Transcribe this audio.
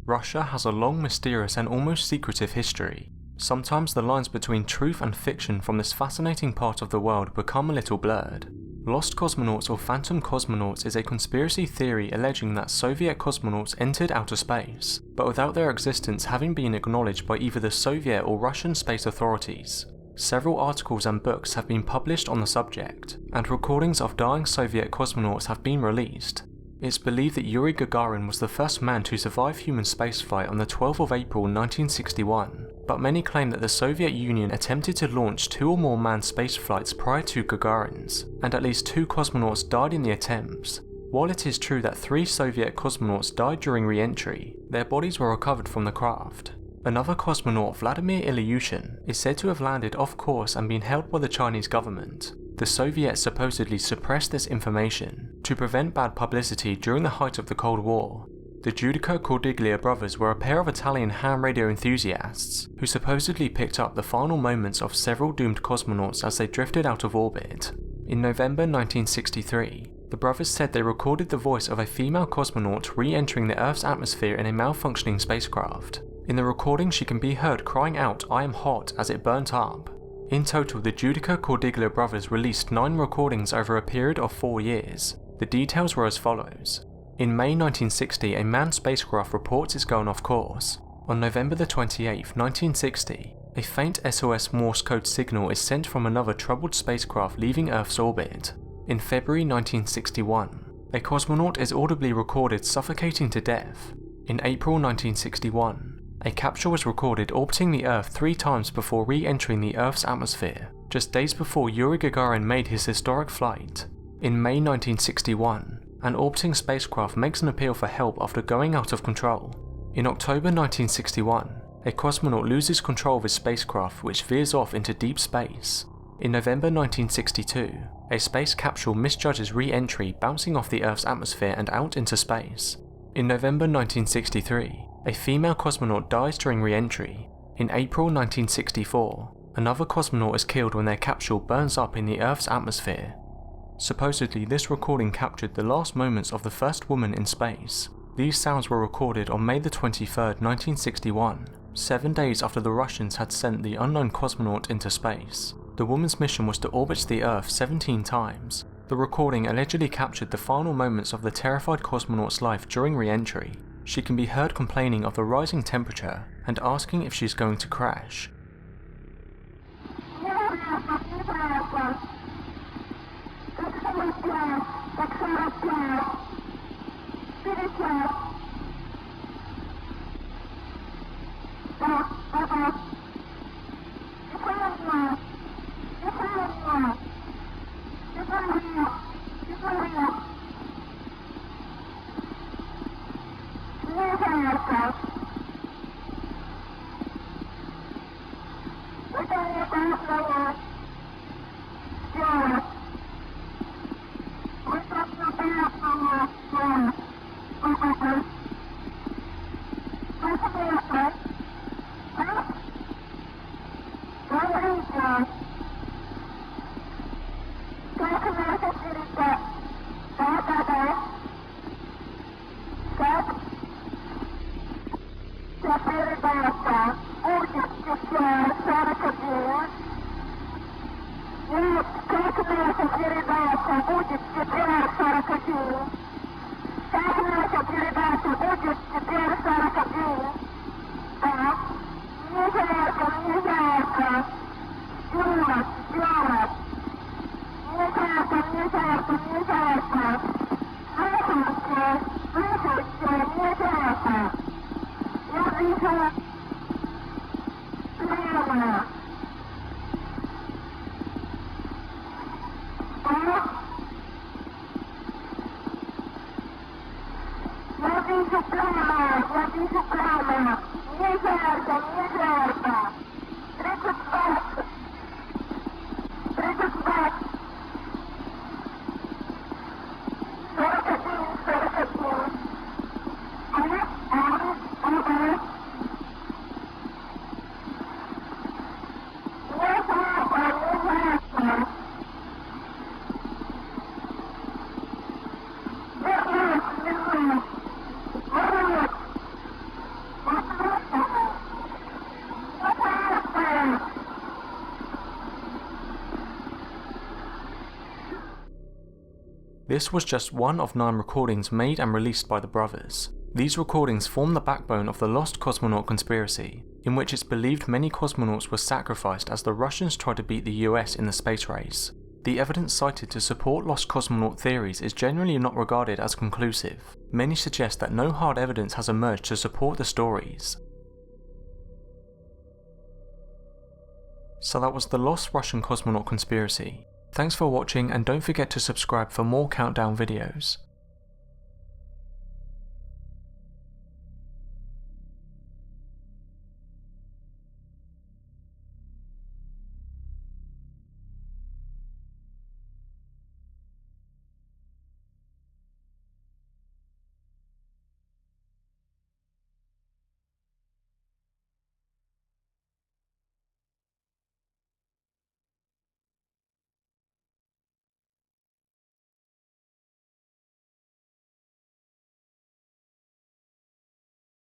Russia has a long, mysterious and almost secretive history. Sometimes the lines between truth and fiction from this fascinating part of the world become a little blurred. Lost Cosmonauts or Phantom Cosmonauts is a conspiracy theory alleging that Soviet cosmonauts entered outer space, but without their existence having been acknowledged by either the Soviet or Russian space authorities. Several articles and books have been published on the subject, and recordings of dying Soviet cosmonauts have been released. It's believed that Yuri Gagarin was the first man to survive human spaceflight on the 12th of April 1961, but many claim that the Soviet Union attempted to launch 2 or more manned spaceflights prior to Gagarin's, and at least 2 cosmonauts died in the attempts. While it is true that 3 Soviet cosmonauts died during re-entry, their bodies were recovered from the craft. Another cosmonaut, Vladimir Ilyushin, is said to have landed off course and been held by the Chinese government. The Soviets supposedly suppressed this information to prevent bad publicity during the height of the Cold War. The Giudica Cordiglia brothers were a pair of Italian ham radio enthusiasts who supposedly picked up the final moments of several doomed cosmonauts as they drifted out of orbit. In November 1963, the brothers said they recorded the voice of a female cosmonaut re-entering the Earth's atmosphere in a malfunctioning spacecraft. In the recording, she can be heard crying out, "I am hot," as it burnt up. In total, the Giudica Cordiglia brothers released 9 recordings over a period of 4 years. The details were as follows. In May 1960, a manned spacecraft reports it's gone off course. On November 28, 1960, a faint SOS Morse code signal is sent from another troubled spacecraft leaving Earth's orbit. In February 1961, a cosmonaut is audibly recorded suffocating to death. In April 1961, a capsule was recorded orbiting the Earth 3 times before re-entering the Earth's atmosphere, just days before Yuri Gagarin made his historic flight. In May 1961, an orbiting spacecraft makes an appeal for help after going out of control. In October 1961, a cosmonaut loses control of his spacecraft which veers off into deep space. In November 1962, a space capsule misjudges re-entry, bouncing off the Earth's atmosphere and out into space. In November 1963, a female cosmonaut dies during re-entry. In April 1964, another cosmonaut is killed when their capsule burns up in the Earth's atmosphere. Supposedly, this recording captured the last moments of the first woman in space. These sounds were recorded on May 23, 1961, 7 days after the Russians had sent the unknown cosmonaut into space. The woman's mission was to orbit the Earth 17 times. The recording allegedly captured the final moments of the terrified cosmonaut's life during re-entry. She can be heard complaining of the rising temperature and asking if she's going to crash. This was just one of 9 recordings made and released by the brothers. These recordings form the backbone of the Lost Cosmonaut conspiracy, in which it's believed many cosmonauts were sacrificed as the Russians tried to beat the US in the space race. The evidence cited to support Lost Cosmonaut theories is generally not regarded as conclusive. Many suggest that no hard evidence has emerged to support the stories. So that was the Lost Russian Cosmonaut conspiracy. Thanks for watching, and don't forget to subscribe for more countdown videos.